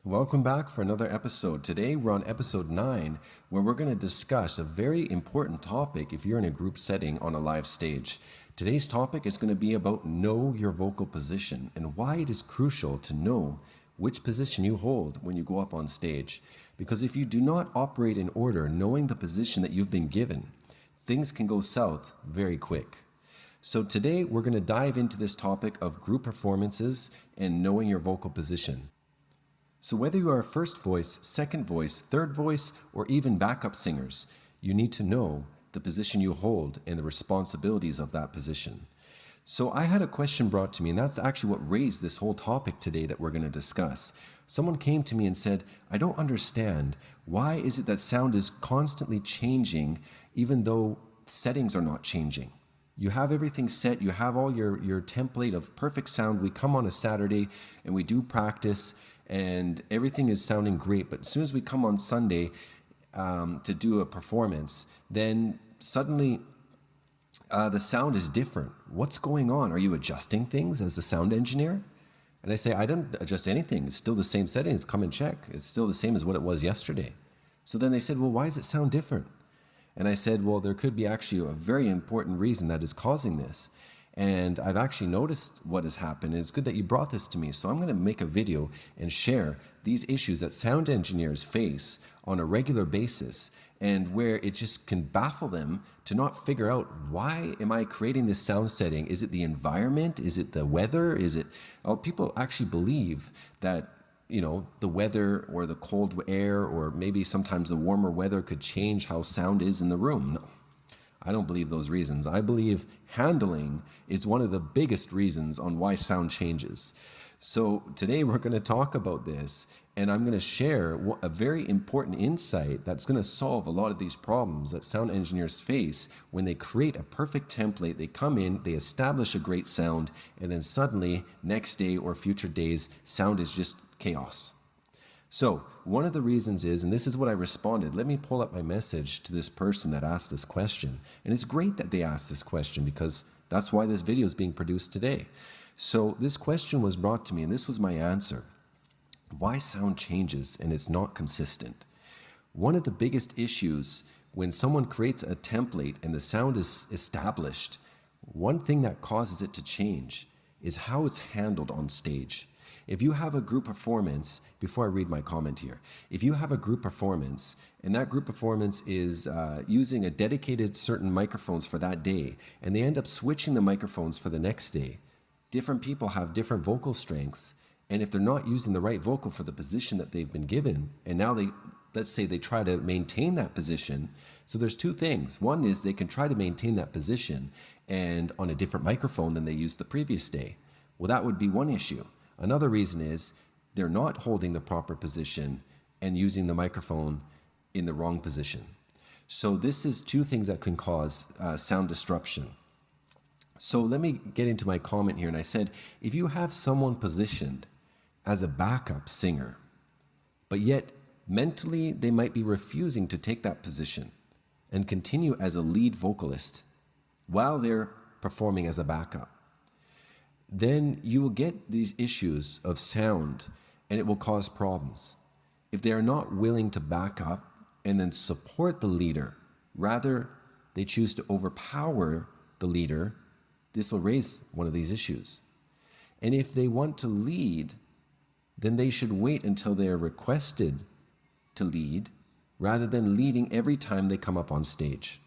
Welcome back for another episode. Today we're on episode 9, where we're going to discuss a very important topic if you're in a group setting on a live stage. Today's topic is going to be about know your vocal position and why it is crucial to know which position you hold when you go up on stage. Because if you do not operate in order, knowing the position that you've been given, things can go south very quick. So today we're going to dive into this topic of group performances and knowing your vocal position. So whether you are a first voice, second voice, third voice, or even backup singers, you need to know the position you hold and the responsibilities of that position. So I had a question brought to me, and that's actually what raised this whole topic today that we're going to discuss. Someone came to me and said, I don't understand, why is it that sound is constantly changing even though settings are not changing? You have everything set, you have all your template of perfect sound. We come on a Saturday and we do practice and everything is sounding great. But as soon as we come on Sunday to do a performance, then suddenly the sound is different. What's going on? Are you adjusting things as a sound engineer? And I say, I didn't adjust anything. It's still the same settings. Come and check. It's still the same as what it was yesterday. So then they said, well, why does it sound different? And I said, well, there could be actually a very important reason that is causing this. And I've actually noticed what has happened. And it's good that you brought this to me. So I'm going to make a video and share these issues that sound engineers face on a regular basis, and where it just can baffle them to not figure out, why am I creating this sound setting? Is it the environment? Is it the weather? Is it, people actually believe that the weather or the cold air or maybe sometimes the warmer weather could change how sound is in the room. No, I don't believe those reasons. I believe handling is one of the biggest reasons on why sound changes. So today we're going to talk about this, and I'm going to share a very important insight that's going to solve a lot of these problems that sound engineers face when they create a perfect template. They come in, they establish a great sound, and then suddenly next day or future days, sound is just chaos. So one of the reasons is, and this is what I responded, let me pull up my message to this person that asked this question. And it's great that they asked this question, because that's why this video is being produced today. So this question was brought to me, and this was my answer. Why sound changes and it's not consistent? One of the biggest issues when someone creates a template and the sound is established, one thing that causes it to change is how it's handled on stage. If you have a group performance, before I read my comment here, if you have a group performance and that group performance is using a dedicated certain microphones for that day, and they end up switching the microphones for the next day, different people have different vocal strengths. And if they're not using the right vocal for the position that they've been given, and now let's say they try to maintain that position. So there's two things. One is they can try to maintain that position and on a different microphone than they used the previous day. Well, that would be one issue. Another reason is they're not holding the proper position and using the microphone in the wrong position. So this is two things that can cause sound disruption. So let me get into my comment here. And I said, if you have someone positioned as a backup singer, but yet mentally they might be refusing to take that position and continue as a lead vocalist while they're performing as a backup, then you will get these issues of sound, and it will cause problems. If they are not willing to back up and then support the leader, rather they choose to overpower the leader, this will raise one of these issues. And if they want to lead, then they should wait until they are requested to lead, rather than leading every time they come up on stage.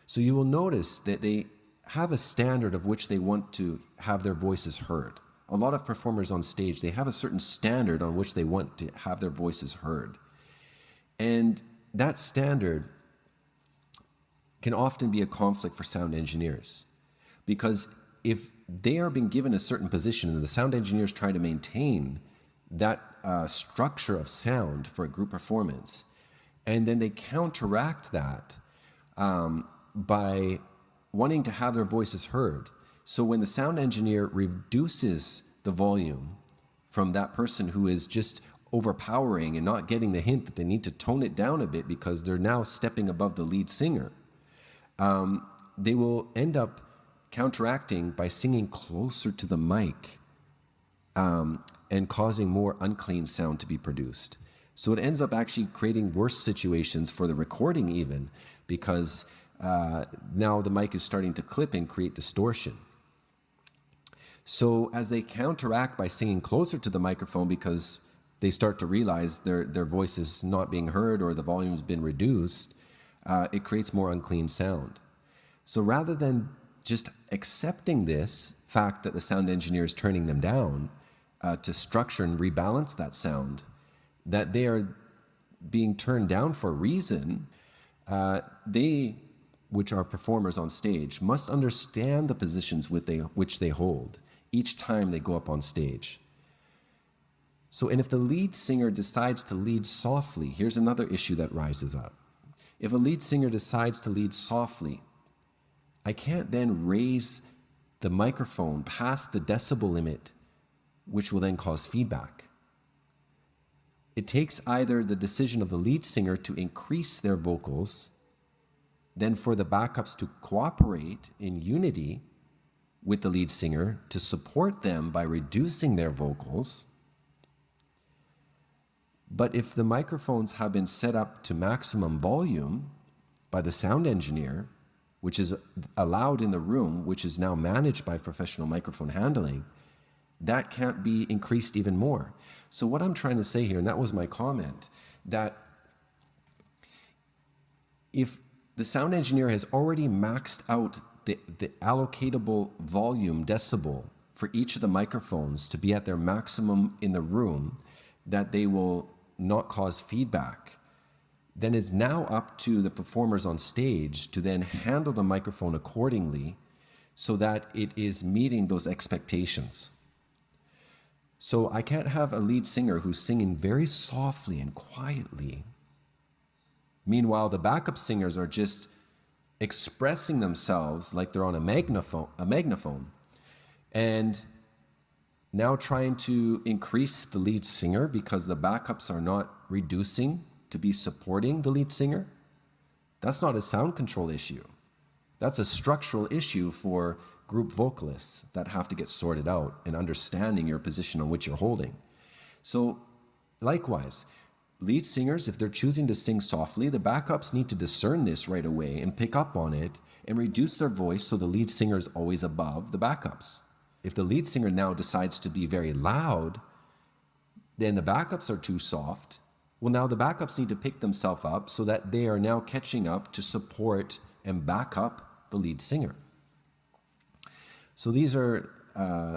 So you will notice that they have a standard of which they want to have their voices heard. A lot of performers on stage, they have a certain standard on which they want to have their voices heard. And that standard can often be a conflict for sound engineers, because if they are being given a certain position and the sound engineers try to maintain that structure of sound for a group performance, and then they counteract that by wanting to have their voices heard. So when the sound engineer reduces the volume from that person who is just overpowering and not getting the hint that they need to tone it down a bit because they're now stepping above the lead singer, they will end up counteracting by singing closer to the mic and causing more unclean sound to be produced. So it ends up actually creating worse situations for the recording even, because now the mic is starting to clip and create distortion. So as they counteract by singing closer to the microphone, because they start to realize their voice is not being heard or the volume has been reduced, it creates more unclean sound. So rather than just accepting this fact that the sound engineer is turning them down to structure and rebalance that sound, that they are being turned down for a reason, they, which are performers on stage, must understand the positions which they hold each time they go up on stage. So, and if the lead singer decides to lead softly, here's another issue that rises up. If a lead singer decides to lead softly, I can't then raise the microphone past the decibel limit, which will then cause feedback. It takes either the decision of the lead singer to increase their vocals, then for the backups to cooperate in unity with the lead singer to support them by reducing their vocals. But if the microphones have been set up to maximum volume by the sound engineer, which is allowed in the room, which is now managed by professional microphone handling, that can't be increased even more. So what I'm trying to say here, and that was my comment, that if the sound engineer has already maxed out the allocatable volume decibel for each of the microphones to be at their maximum in the room, that they will not cause feedback, then it's now up to the performers on stage to then handle the microphone accordingly so that it is meeting those expectations. So I can't have a lead singer who's singing very softly and quietly. Meanwhile, the backup singers are just expressing themselves like they're on a magnaphone, and now trying to increase the lead singer because the backups are not reducing to be supporting the lead singer. That's not a sound control issue. That's a structural issue for group vocalists that have to get sorted out and understanding your position on which you're holding. So likewise, lead singers, if they're choosing to sing softly, the backups need to discern this right away and pick up on it and reduce their voice so the lead singer is always above the backups. If the lead singer now decides to be very loud, then the backups are too soft. Well, now the backups need to pick themselves up so that they are now catching up to support and back up the lead singer. So these are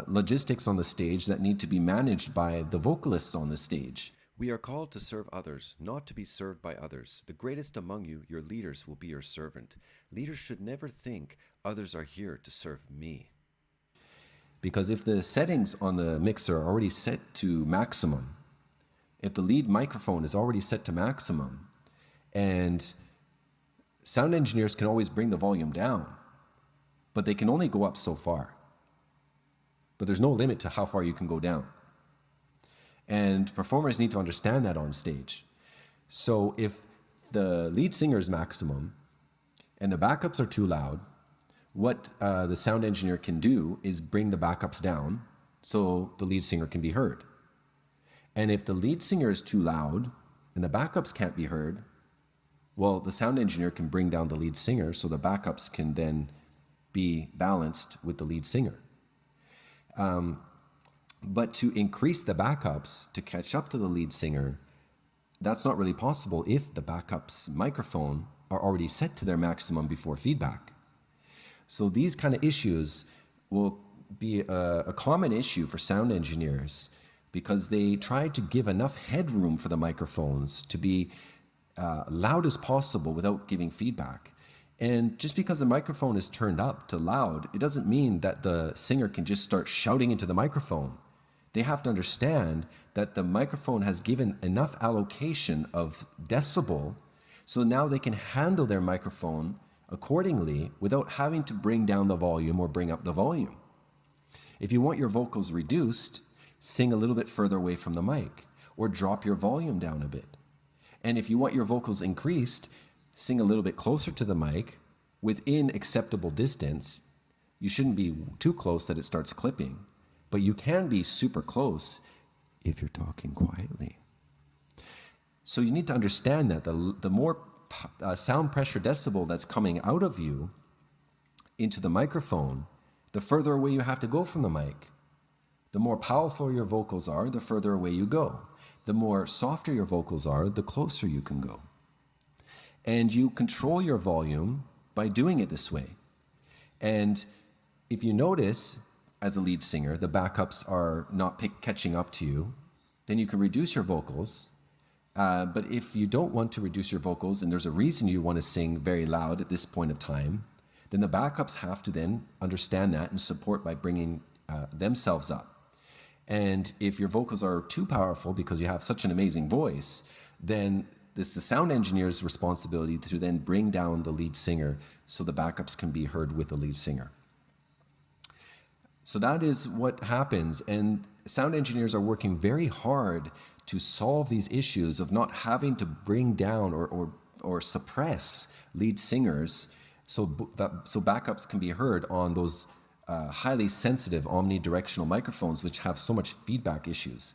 logistics on the stage that need to be managed by the vocalists on the stage. We are called to serve others, not to be served by others. The greatest among you, your leaders, will be your servant. Leaders should never think others are here to serve me. Because if the settings on the mixer are already set to maximum, if the lead microphone is already set to maximum, and sound engineers can always bring the volume down, but they can only go up so far. But there's no limit to how far you can go down. And performers need to understand that on stage. So if the lead singer is maximum and the backups are too loud, what the sound engineer can do is bring the backups down so the lead singer can be heard. And if the lead singer is too loud and the backups can't be heard, well, the sound engineer can bring down the lead singer so the backups can then be balanced with the lead singer. But to increase the backups to catch up to the lead singer, that's not really possible if the backup's microphone are already set to their maximum before feedback. So these kind of issues will be a common issue for sound engineers because they try to give enough headroom for the microphones to be loud as possible without giving feedback. And just because the microphone is turned up to loud, it doesn't mean that the singer can just start shouting into the microphone. They have to understand that the microphone has given enough allocation of decibel so now they can handle their microphone accordingly without having to bring down the volume or bring up the volume. If you want your vocals reduced, sing a little bit further away from the mic or drop your volume down a bit. And if you want your vocals increased, sing a little bit closer to the mic within acceptable distance. You shouldn't be too close that it starts clipping, but you can be super close if you're talking quietly. So you need to understand that the more sound pressure decibel that's coming out of you into the microphone, the further away you have to go from the mic. The more powerful your vocals are, the further away you go. The more softer your vocals are, the closer you can go. And you control your volume by doing it this way. And if you notice, as a lead singer, the backups are not catching up to you, then you can reduce your vocals. But if you don't want to reduce your vocals and there's a reason you want to sing very loud at this point of time, then the backups have to then understand that and support by bringing themselves up. And if your vocals are too powerful because you have such an amazing voice, then it's the sound engineer's responsibility to then bring down the lead singer so the backups can be heard with the lead singer. So that is what happens, and sound engineers are working very hard to solve these issues of not having to bring down or suppress lead singers so backups can be heard on those highly sensitive omnidirectional microphones which have so much feedback issues.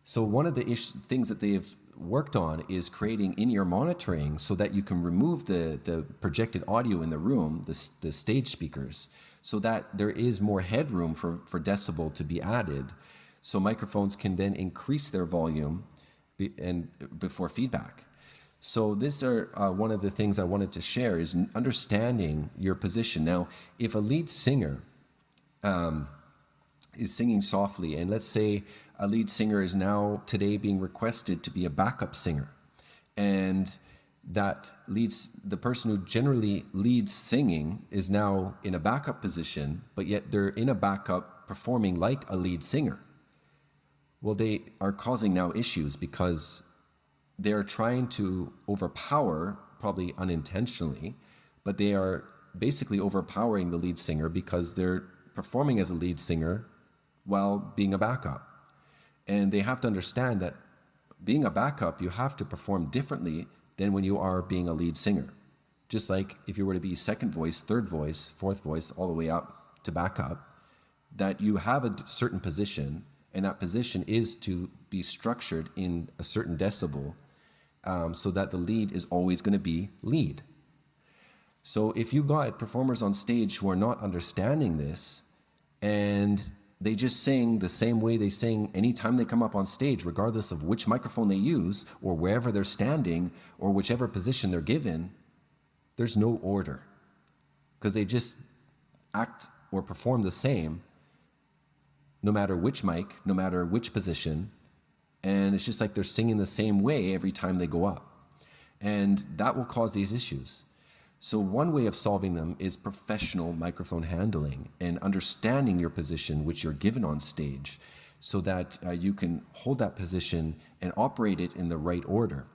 So one of the things that they've worked on is creating in-ear monitoring so that you can remove the projected audio in the room, the stage speakers, so that there is more headroom for decibel to be added. So microphones can then increase their volume before feedback. So these are one of the things I wanted to share is understanding your position. Now, if a lead singer is singing softly, and let's say a lead singer is now today being requested to be a backup singer, and the person who generally leads singing is now in a backup position, but yet they're in a backup performing like a lead singer. Well, they are causing now issues because they're trying to overpower, probably unintentionally, but they are basically overpowering the lead singer because they're performing as a lead singer while being a backup. And they have to understand that being a backup, you have to perform differently than when you are being a lead singer. Just like if you were to be second voice, third voice, fourth voice, all the way up to backup, that you have a certain position, and that position is to be structured in a certain decibel so that the lead is always going to be lead. So if you got performers on stage who are not understanding this, and they just sing the same way they sing anytime they come up on stage, regardless of which microphone they use or wherever they're standing or whichever position they're given, there's no order because they just act or perform the same no matter which mic, no matter which position, and it's just like they're singing the same way every time they go up. And that will cause these issues. So one way of solving them is professional microphone handling and understanding your position which you're given on stage so that you can hold that position and operate it in the right order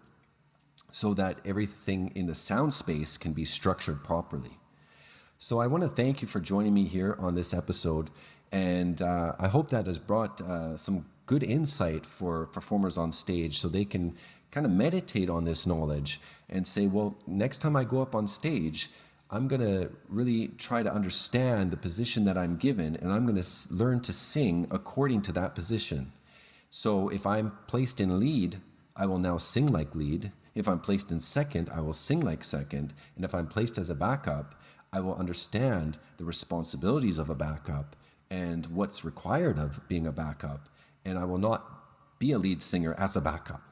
so that everything in the sound space can be structured properly. So I want to thank you for joining me here on this episode, and I hope that has brought some good insight for performers on stage so they can kind of meditate on this knowledge and say, well, next time I go up on stage, I'm going to really try to understand the position that I'm given, and I'm going to learn to sing according to that position. So if I'm placed in lead, I will now sing like lead. If I'm placed in second, I will sing like second. And if I'm placed as a backup, I will understand the responsibilities of a backup and what's required of being a backup. And I will not be a lead singer as a backup.